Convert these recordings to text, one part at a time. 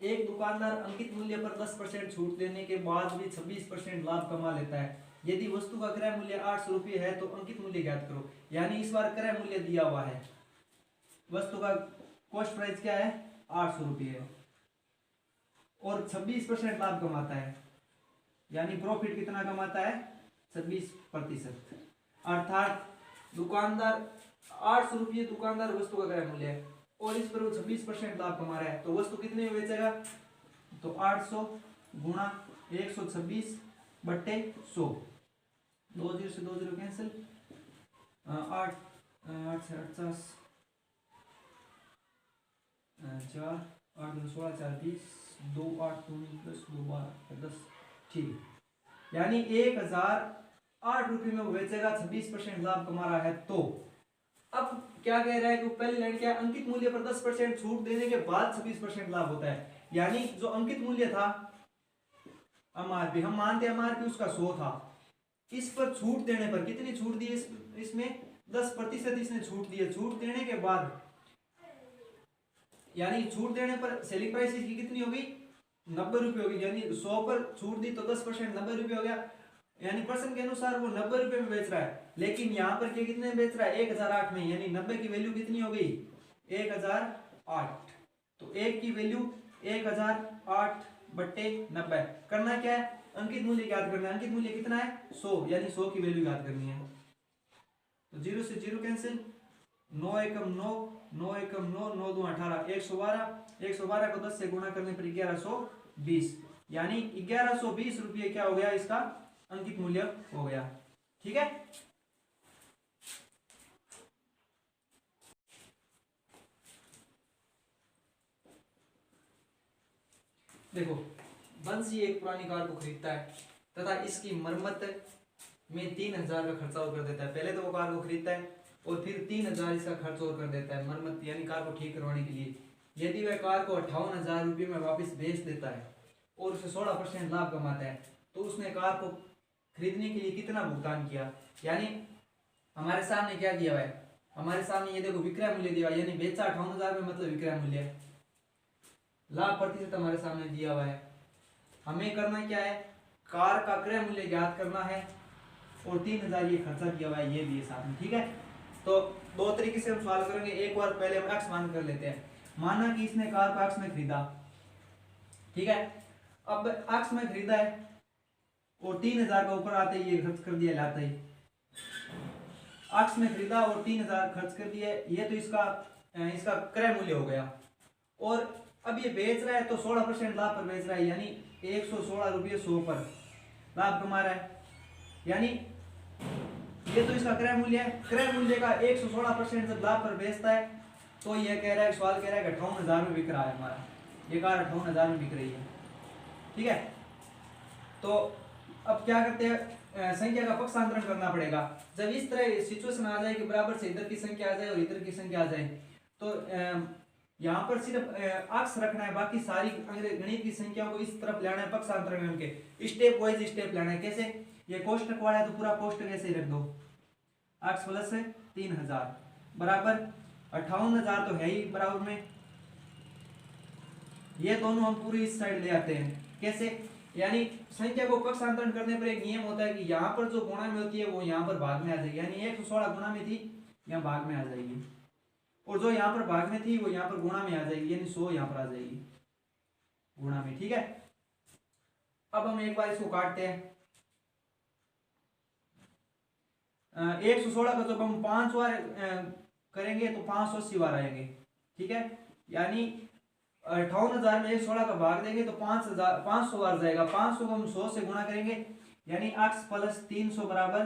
एक दुकानदार अंकित मूल्य पर 10% छूट देने के बाद भी 26% लाभ कमा लेता है। यदि वस्तु का क्रय मूल्य 800 रुपये है तो अंकित मूल्य ज्ञात करो। यानी इस बार क्रय मूल्य दिया हुआ है, वस्तु का कॉस्ट प्राइस क्या है 800 रुपये है और 26% लाभ कमाता है, यानी प्रॉफिट कितना कमाता है 26%। अर्थात दुकानदार 800 रुपये दुकानदार वस्तु का क्रय मूल्य है और इस पर वो 26% लाभ कमा रहा है, तो वस्तु कितने में बेचेगा, तो 800 गुणा 126 बट्टे 100, 2 0 से 2 0 कैंसिल, 8 8 से 50, 4 8 2 16 4 20, 2 8 2 10 2 12 10, ठीक। यानी 1008 रुपये में वो बेचेगा, 26% लाभ कमा रहा है। तो अब क्या कह रहा है कि पहली लाइन क्या है, अंकित मूल्य पर 10% छूट देने के बाद 26% लाभ होता है। यानी जो अंकित मूल्य था एमआरपी, हम मानते हैं एमआरपी उसका 100 था, इस पर छूट देने पर कितनी छूट दी, इसमें 10% इसने छूट दी है। छूट देने के बाद यानी छूट देने पर सेलिंग प्राइस इसकी कितनी होगी 90 रुपये होगी, यानी 100 पर छूट दी तो 10% 90 रुपये हो गया, यानी परसेंट के अनुसार वो 90 रुपये में बेच रहा है। लेकिन यहाँ पर क्या कितने में बेच रहा है 1008 में, यानी 90 की वैल्यू कितनी हो गई 1008। तो एक की वैल्यू 1008 बट्टे 90। करना क्या है, अंकित मूल्य ज्ञात करना है। अंकित मूल्य कितना है 100, यानी 100 की वैल्यू ज्ञात करनी है। तो 0 से 0 कैंसिल, 9 एकम 9, 9 एकम 9, 9 2 18, 112, 112 को 10 से गुणा करने पर 1120, यानी 1120 रुपये क्या हो गया इसका अंकित मूल्य हो गया। ठीक है, देखो बंसी एक पुरानी कार को खरीदता है तथा इसकी मरम्मत में 3000 का खर्चा और कर देता है। पहले तो वो कार को खरीदता है और फिर 3000 इसका खर्च और कर देता है मरम्मत यानी कार को ठीक करवाने के लिए। यदि वह कार को 58,000 रुपये में वापस बेच देता है और उसे 16% लाभ कमाता है तो उसने कार को खरीदने के लिए कितना भुगतान किया। यानी हमारे सामने क्या दिया हुआ है, हमारे सामने ये देखो विक्रय मूल्य दिया हुआ है, यानी बेचा 58,000 में मतलब विक्रय मूल्य, लाभ प्रतिशत हमारे सामने दिया हुआ है। हमें करना क्या है, कार का क्रय मूल्य ज्ञात करना है और 3000 ये खर्चा दिया हुआ है ये भी है साथ में। ठीक है, तो दो तरीके से हम सवाल करेंगे। एक बार पहले हम एक्स मान कर लेते हैं। माना कि इसने कार को एक्स में खरीदा, ठीक है, अब एक्स में खरीदा है और 3000 का ऊपर आते ही ये खर्च कर दिया लाते ही, एक्स में खरीदा और 3000 खर्च कर दिया, ये तो इसका क्रय मूल्य हो गया। और अब ये बेच रहा है तो 16% लाभ पर बेच रहा है, यानी 116 रुपये 100 पर लाभ कमा रहा है। यानी ये तो इसका क्रय मूल्य है, क्रय मूल्य का 116% जब लाभ पर बेचता है तो ये कह रहा है, सवाल कह रहा है कि 58,000 में बिक रहा है हमारा, ये कार 58,000 में बिक रही है। ठीक है, तो अब क्या करते हैं, संख्या का पक्षांतरण करना पड़ेगा। जब इस तरह सिचुएशन आ जाए कि बराबर से इधर की संख्या आ जाए और इधर की संख्या आ जाए तो यहाँ पर सिर्फ अक्स रखना है, बाकी सारी गणित की संख्याओं को इस तरफ लाना है पक्षांतरण में, उनके स्टेप वाइज स्टेप लाना है। कैसे, ये कोष्टक वाला है तो पूरा कोष्टक ऐसे रख दो, अक्स प्लस 3000 बराबर 58,000 तो है ही बराबर में, ये दोनों हम पूरी इस साइड ले आते हैं। कैसे, यानी संख्या को पक्षांतरण करने पर एक नियम होता है कि यहाँ पर जो गुणा में होती है वो यहाँ पर भाग में आ जाएगी, यानी 116 गुणा में थी यहाँ भाग में आ जाएगी, और जो यहाँ पर भाग में थी वो यहाँ पर गुणा में आ जाएगी, यानी 100 यहाँ पर आ जाएगी गुणा में। ठीक है, अब हम एक बार इसको काटते हैं। 116 का जब हम 5 बार करेंगे तो 580 बार आएंगे। ठीक है, यानी 58,000 में 116 का भाग देंगे तो 500 बार जाएगा। 500 को हम 100 से गुणा करेंगे, यानी x प्लस 300 बराबर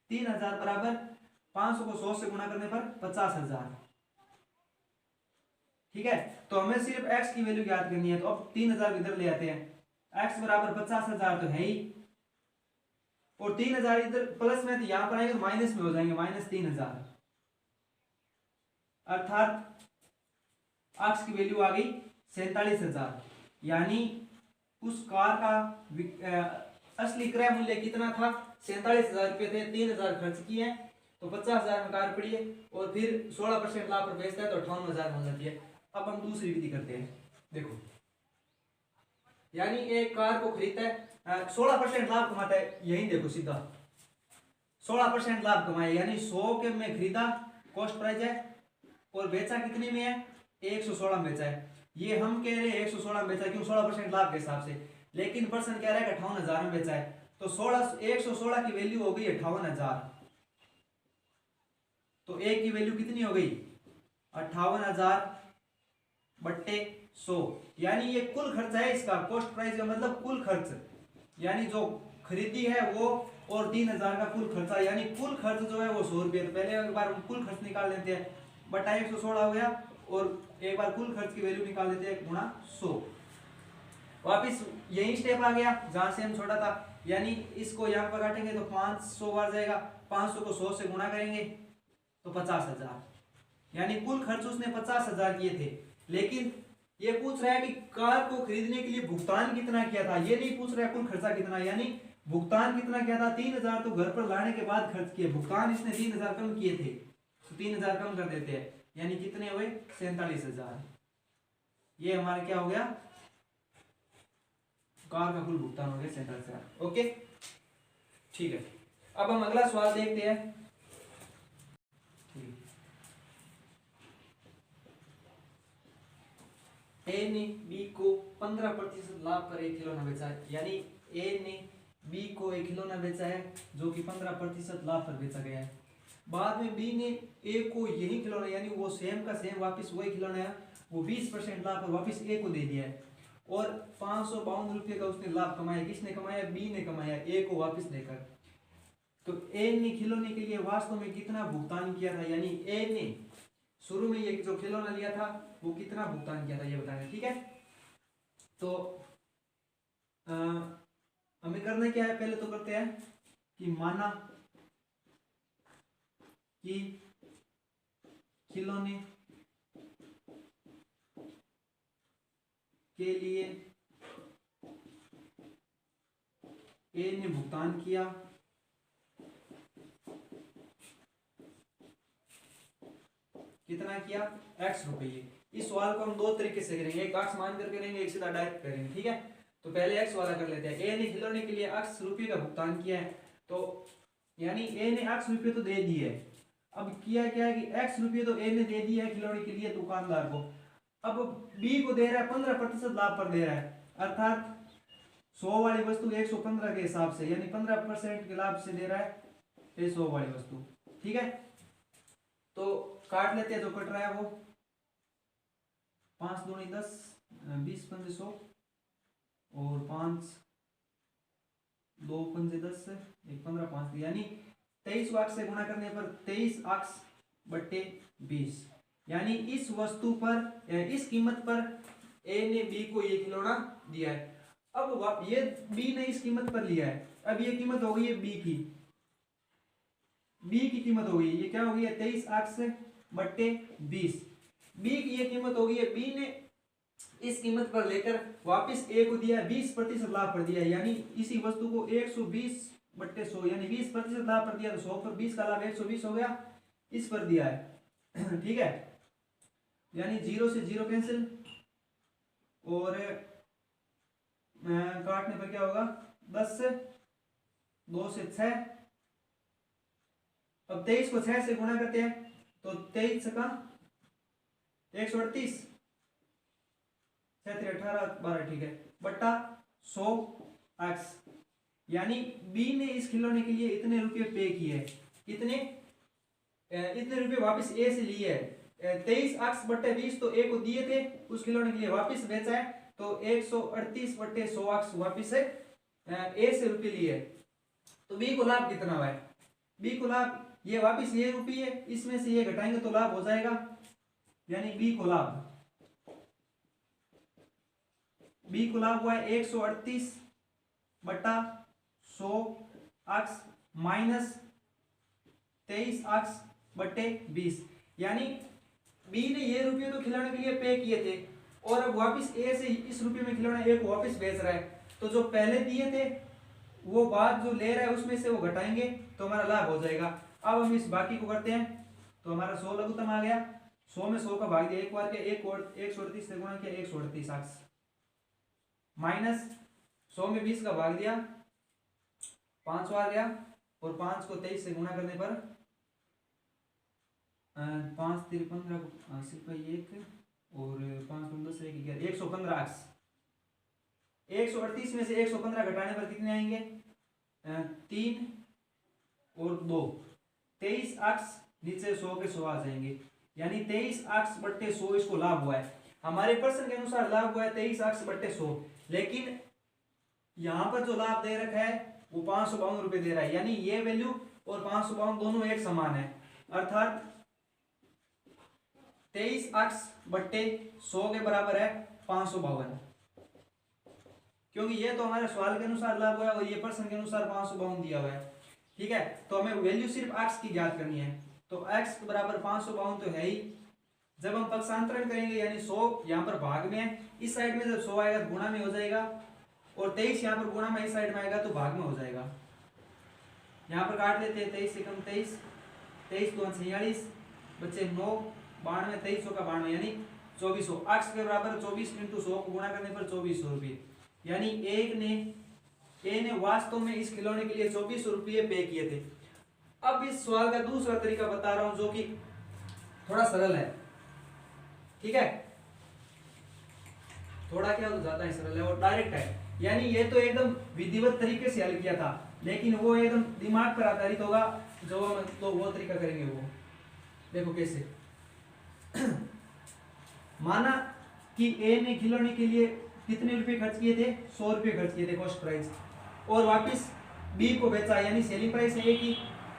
3000 बराबर 500 को 100 से गुणा करने पर 50,000। ठीक है, तो हमें सिर्फ x की वैल्यू ज्ञात करनी है, तो अब 3000 इधर ले आते हैं, x बराबर 50,000 तो है ही, और 3000 इधर प्लस में तो यहां पर आएंगे तो माइनस में हो जाएंगे, माइनस 3000, अर्थात x की वैल्यू आ गई 47,000। यानी उस कार का असली क्रय मूल्य कितना था 47,000 रुपये थे, 3,000 खर्च किए तो 50,000 में कार पड़ी है, और फिर 16% लाभ पर बेचता है तो 58,000 हो जाती है। अब हम दूसरी विधि करते हैं। देखो यानी एक कार को खरीदता है 16% लाभ कमाता है, यही देखो सीधा 16% लाभ कमाया, यानी 100 के में खरीदा, कॉस्ट प्राइस है, और बेचा कितने में है 116 में बेचा है। ये हम कह रहे हैं 116 में बेचा, क्यों 16% लाभ के हिसाब से, लेकिन पर्सन कह रहा है 58,000 में बेचा है, तो 116 की वैल्यू हो गई 58,000, तो एक की वैल्यू कितनी हो गई 58,000 बट्टे 100, यानी ये कुल खर्चा है इसका, कॉस्ट प्राइस का मतलब कुल खर्च, यानी जो खरीदी है वो और 3,000 का कुल खर्चा, यानी कुल खर्च जो है वो 100 रुपये। तो पहले एक बार हम कुल खर्च निकाल लेते हैं, बटा 116 हो गया, और एक बार कुल खर्च की वैल्यू निकाल लेते हैं गुणा 100। वापिस यही स्टेप आ गया जहां से हम छोड़ा था, यानी इसको यहाँ पर काटेंगे तो 500 बार जाएगा, 500 को 100 से गुणा करेंगे तो 50,000, यानी कुल खर्च उसने 50,000 किए थे। लेकिन ये पूछ रहा है कि कार को खरीदने के लिए भुगतान कितना किया था, ये नहीं पूछ रहा है कुल खर्चा कितना, यानी भुगतान कितना किया था 3,000 तो घर पर लाने के बाद खर्च किए, भुगतान इसने 3,000 कम किए थे, तो 3,000 कम कर देते हैं, यानी कितने हुए 47,000। ये हमारा क्या हो गया, कार का कुल भुगतान हो गया 47,000। ओके ठीक है, अब हम अगला सवाल देखते हैं। ए ने बी को 15% लाभ पर एक खिलौना बेचा है, यानी ए ने बी को एक खिलौना बेचा है जो कि 15% लाभ पर बेचा गया है। बाद में बी ने ए को यही खिलौना, यानी वो सेम का सेम वापस वही खिलौना है, वो 20% लाभ पर वापस ए को दे दिया है, और 552 रुपये का उसने लाभ कमाया। किसने कमाया, बी ने कमाया, ए को वापस देकर। तो ए ने खिलौने के लिए वास्तव में कितना भुगतान किया था, यानी ए ने शुरू में ये जो खिलौना लिया था वो कितना भुगतान किया था ये बताना, ठीक है। तो हमें करना क्या है, पहले तो करते हैं कि माना कि खिलौने के लिए ए ने भुगतान किया, कितना किया x रुपये। इस सवाल को हम दो तरीके से करेंगे, एक x मान कर करेंगे, एक सीधा डायरेक्ट करेंगे, ठीक है। तो पहले x वाला कर लेते हैं। ए ने खिलौने के लिए x रुपये का भुगतान किया है, तो यानी ए ने x रुपये तो दे दिए है। अब किया क्या है कि x रुपये तो ए ने दे दिया है खिलौने के लिए दुकानदार को, अब बी को दे रहा है 15% लाभ पर दे रहा है, अर्थात 100 वाली वस्तु 115 के हिसाब से, यानी 15% के लाभ से दे रहा है 100 वाली वस्तु, ठीक है। तो काट लेते हैं, जो कट रहा है वो 5 दूनी 10, 20 पंजे 100, और 5 2 पंजे 10, 1 15 5, यानी 23 वाक्स से गुणा करने पर 23 अक्स बट्टे 20, यानी इस वस्तु पर इस कीमत पर ए ने बी को ये खिलौना दिया है। अब ये बी ने इस कीमत पर लिया है, अब ये कीमत हो गई है बी की कीमत हो गई, ये क्या हो गई है 23 अक्स बट्टे 20, बी की ये कीमत हो गई है, बी ने इस कीमत पर लेकर वापस ए को दिया 20% लाभ पर दिया, यानी इसी वस्तु को 120 बट्टे 100, यानी 20% लाभ पर दिया, तो 100 पर 20 का लाभ 120 हो गया, इस पर दिया है ठीक है, यानी 0 से 0 कैंसिल, और काटने पर क्या होगा 10 से 2 से 6, अब 23 को 6 से गुणा करते हैं तो 23 का 138, 18 12, ठीक है, बट्टा 100 x, यानी बी ने इस खिलौने के लिए इतने रुपये पे किए, इतने रुपये वापस ए से लिए है, 23 x बट्टे 20 तो ए को दिए थे उस खिलौने के लिए, वापस बेचा है तो 138 बट्टे 100 x वापिस है ए से रुपये लिए, तो बी को लाभ कितना हुआ है, बी को लाभ ये वापिस ये रुपये इसमें से ये घटाएंगे तो लाभ हो जाएगा, यानी बी को लाभ हुआ है 138 बट्टा 100 x माइनस 23 x बट्टे 20, यानी बी ने ये रुपये तो खिलौने के लिए पे किए थे, और अब वापस ए से इस रुपये में खिलौना ए को वापस बेच रहा है, तो जो पहले दिए थे वो बाद जो ले रहा है उसमें से वो घटाएंगे तो हमारा लाभ हो जाएगा। अब हम इस बाकी को करते हैं, तो हमारा 100 लघुत्तम आ गया, 100 में 100 का भाग दिया एक बार के, 138 से गुणा किया 138 x, माइनस 100 में 20 का भाग दिया, 500 आ गया, और 5 को 23 से गुणा करने पर 5 3 15 सिर्फ एक, और 5 10 1 11 115 अक्स। 138 में से 115 घटाने पर कितने आएंगे? 3 और 2, 23 अक्स, नीचे 100 के 100 आ जाएंगे, यानी 23 अक्स बट्टे 100 इसको लाभ हुआ है। हमारे प्रश्न के अनुसार लाभ हुआ है 23 अक्स बट्टे 100, लेकिन यहाँ पर जो लाभ दे रखा है वो 552 रुपये दे रहा है, यानी ये वैल्यू और 552 दोनों एक समान है, अर्थात 23 अक्स बट्टे 100 के बराबर है 552, क्योंकि ये तो हमारे सवाल के अनुसार लाभ हुआ है और ये प्रश्न के अनुसार 552 दिया हुआ है। ठीक है, तो हमें वैल्यू सिर्फ अक्स की ज्ञात करनी है, तो x बराबर 552 तो है ही। जब हम पक्षांतरण करेंगे यानी 100 यहाँ पर भाग में है, इस साइड में जब 100 आएगा तो गुणा में हो जाएगा, और 23 यहाँ पर गुणा में इस साइड में आएगा तो भाग में हो जाएगा। यहाँ पर काट लेते हैं, 23 से कम 23, 23 2 46, बच्चे 9, 92, 23 का 92 यानी 2400, अक्स के बराबर 24 इंटू 100 को गुणा करने पर 2400 रुपये, यानी ए ने वास्तव में इस खिलौने के लिए 2400 रुपये पे किए थे। अब इस सवाल का दूसरा तरीका बता रहा हूं जो कि थोड़ा सरल है। ठीक है, थोड़ा क्या ज्यादा ही सरल है और डायरेक्ट है, यानी ये तो एकदम विधिवत तरीके से हल किया था, लेकिन वो एकदम दिमाग पर आधारित होगा, जो हम तो वो तरीका करेंगे। वो देखो कैसे। माना कि ए ने खिलौने के लिए कितने रुपए खर्च किए थे? 100 रुपए खर्च किए थे कॉस्ट प्राइस, और वापस बी को बेचा, यानी सेलिंग प्राइस है ए की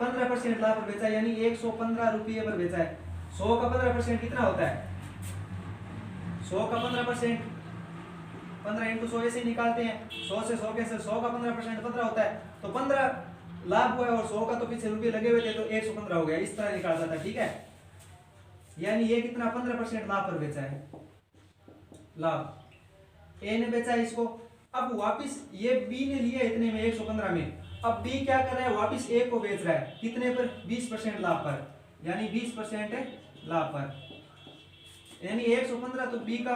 15% लाभ पर बेचा, यानी 115 रुपये पर बेचा है। 100 का 15% कितना होता है? 100 का 15% 15 इंटू 100 ऐसे निकालते हैं, 100 से 100 कैसे, 100 का 15% 15 होता है, तो 15 लाभ हुआ है और 100 का तो पीछे रुपये लगे हुए थे तो 115 हो गया, इस तरह निकालता था। ठीक है, यानी ये कितना 15% लाभ पर बेचा है, लाभ ए ने बेचा है इसको। अब वापस ये बी ने लिया इतने में 115 में, अब बी क्या कर रहा है? वापस ए को बेच रहा है, कितने पर? 20% लाभ पर, यानी 20% लाभ पर, यानी 115 तो बी का,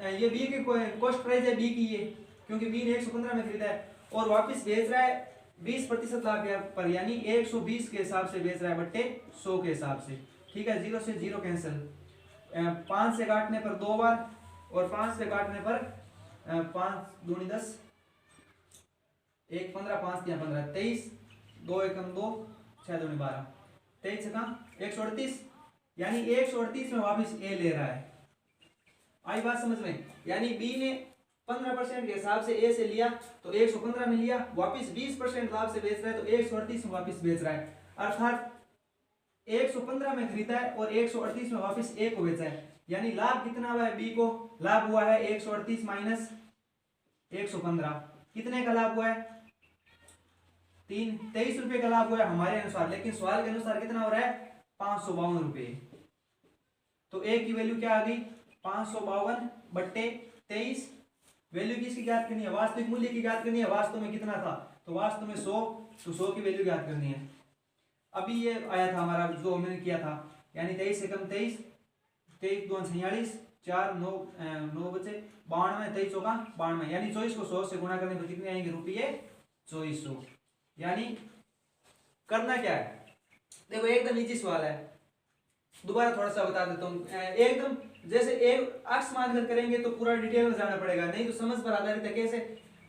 ये बी की कॉस्ट प्राइस है बी की ये, क्योंकि बी ने 115 में खरीदा है, और वापस बेच रहा है 20% लाभ पर, यानी 120 के हिसाब से बेच रहा है बट्टे 100 के हिसाब से। ठीक है, 0 से 0 कैंसिल, 5 से काटने पर 2 बार, और 5 से काटने पर 5 दूनी 10, 1 15, 5 3 15, 23, 2 एकम 2, 6 दूनी 12, 23 से कहाँ 138, यानी 138 में वापस ए ले रहा है। आई बात समझ में? यानी बी ने 15% के हिसाब से ए से लिया तो 115 में लिया, वापस 20% लाभ से बेच रहा है तो 138 में वापस बेच रहा है, अर्थात 115 में खरीदा है और 138 में वापस ए को बेचा है, यानी लाभ कितना हुआ है? बी को लाभ हुआ है 138 माइनस 115, कितने का लाभ हुआ है? 23 रुपए का लाभ हुआ है हमारे अनुसार, लेकिन सवाल के अनुसार कितना हो रहा है? 552 रुपए। तो ए की वैल्यू क्या आ गई? 552 बट्टे 23। वैल्यू किसकी ज्ञात करनी है? वास्तविक मूल्य की ज्ञात करनी है। वास्तव में कितना था? तो वास्तव में 100, तो 100 की वैल्यू ज्ञात करनी है। अभी ये आया था हमारा जो मैंने किया था, यानी 23 से कम 23, 23 2 46, 4 9 9 बचे 92, 23 होगा 92, यानी 24 को 100 से गुणा करने पर कितने आएंगे? रुपये 2400। यानी करना क्या है? देखो एकदम इजी सवाल है, दोबारा थोड़ा सा बता देता हूँ। एकदम जैसे एक अक्स मानकर करेंगे तो पूरा डिटेल में जाना पड़ेगा, नहीं तो समझ पर आधारित है। कैसे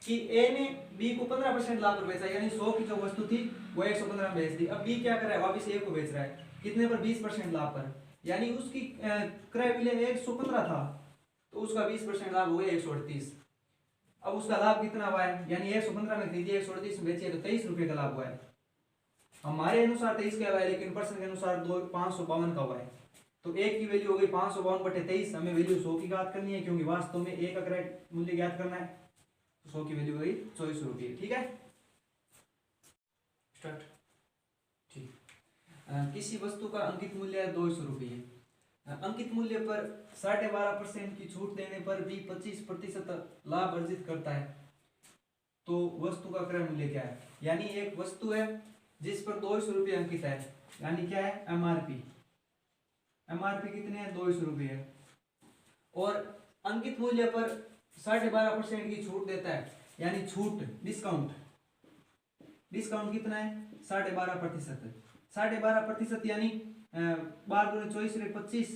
कि ए ने बी को 15% लाभ पर बेचा, यानी 100 की जो वस्तु थी वो 115 में बेच दी। अब बी क्या कर रहा है? वापिस ए को बेच रहा है, कितने पर? 20% लाभ पर, यानी उसकी क्रय मूल्य 115 था तो उसका 20% लाभ हो गया 138। अब उसका लाभ कितना हुआ है? यानी 115 में खरीदी, 138 में बेची है, तो 23 रुपये का लाभ हुआ है। हमारे अनुसार 23 का हुआ है, लेकिन पर्सन के अनुसार 552 का हुआ है। तो एक की वैल्यू हो गई 552 बटे 23। हमें वैल्यू 100 की ज्ञात करनी है, क्योंकि वास्तव में एक का क्रय मूल्य ज्ञात करना है। तो 100 की वैल्यू हो गई 2400 रुपये। ठीक है, स्टार्ट। ठीक, किसी वस्तु का अंकित मूल्य है 200 रुपये। अंकित मूल्य पर 12.5% की छूट देने पर भी 25% लाभ अर्जित करता है, तो वस्तु का क्रय मूल्य क्या है? यानी एक वस्तु है जिस पर 200 रुपये अंकित है, यानी क्या है? एमआरपी। एमआरपी कितने हैं? 200 रुपये है, और अंकित मूल्य पर 12.5% की छूट देता है, यानी छूट डिस्काउंट कितना है 12.5%। 12.5% यानी 12 × 24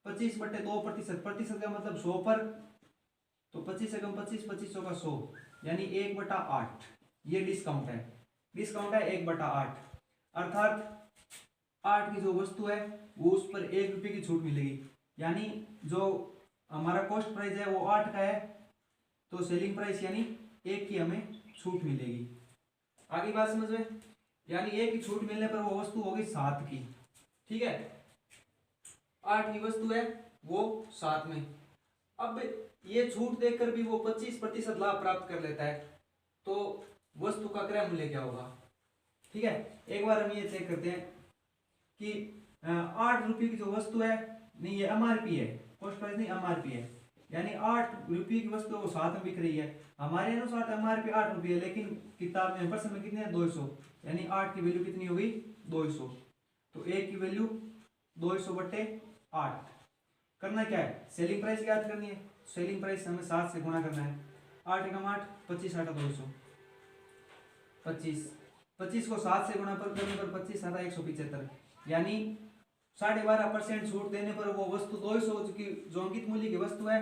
25/2%। प्रतिशत का मतलब 100 पर, तो 25 से कम 25, 25 का 100 यानी 1/8 ये डिस्काउंट है। 1/8 अर्थात 8 की जो वस्तु है वो उस पर 1 रुपये की छूट मिलेगी। यानी जो हमारा कॉस्ट प्राइस है वो 8 का है, तो सेलिंग प्राइस यानी 1 की हमें छूट मिलेगी। आगे बात समझ में, यानी 1 की छूट मिलने पर वो वस्तु होगी 7 की। ठीक है, 8 की वस्तु है वो 7 में। अब ये छूट देकर भी वो 25% लाभ प्राप्त कर लेता है, तो वस्तु का क्रय मूल्य क्या होगा। ठीक है, एक बार हम ये चेक करते हैं कि 8 रुपये की जो वस्तु है, नहीं ये एमआरपी है, कॉस्ट प्राइस नहीं एमआरपी है, यानी 8 रुपये की वस्तु वो 7 में बिक रही है। हमारे अनुसार एमआरपी 8 रुपये है, लेकिन किताब में परसेंट में कितने हैं 200, यानी 8 की वैल्यू कितनी होगी 200। तो 1 की वैल्यू 200/8। करना क्या है, सेलिंग प्राइस याद करनी है। सेलिंग प्राइस हमें 7 से गुणा करना है। 8 एकम 8, 25 8 200, 25 को 7 से गुणा करने पर 25 आता 175, यानी 12.5% छूट देने पर वो वस्तु 200 की जो अंकित मूल्य की वस्तु है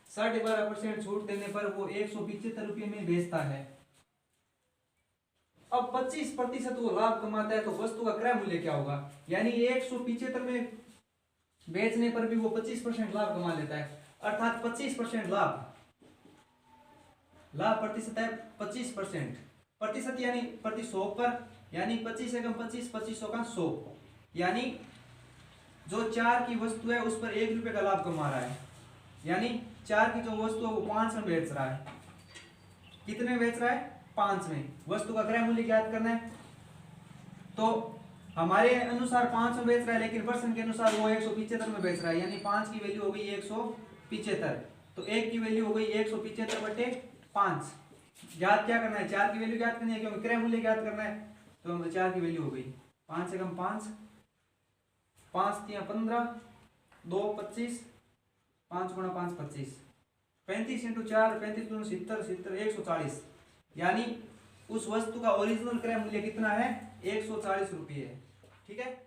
12.5% छूट देने पर वो 175 रुपये में बेचता है। अब 25% वो लाभ कमाता है, तो वस्तु का क्रय मूल्य क्या होगा, यानी 175 में बेचने पर भी वो 25% लाभ कमा लेता है, अर्थात 25% लाभ प्रतिशत है 25%। प्रतिशत यानी प्रति 100 पर, यानी 25 एकम 25, 2500 का 100, यानी जो 4 की वस्तु है उस पर 1 रुपये का लाभ कमा रहा है, यानी 4 की जो वस्तु है वो 5 में बेच रहा है। कितने में बेच रहा है 5 में। वस्तु का क्रय मूल्य ज्ञात करना है, तो हमारे अनुसार 5 में बेच रहा है, लेकिन पर्सन के अनुसार वो 175 में बेच रहा है, यानी 5 की वैल्यू हो गई 175, तो 1 की वैल्यू हो गई 175/5। ज्ञात क्या करना है, 4 की वैल्यू ज्ञात करनी है, क्योंकि क्रय मूल्य ज्ञात करना है, तो हम 4 की वैल्यू हो गई 5 से कम 5, 5 × 15, 2 25, 5 × 5 25, 35 × 4 35 × 70 70 140, यानी उस वस्तु का ओरिजिनल क्रय मूल्य कितना है 140 रुपये है। ठीक है।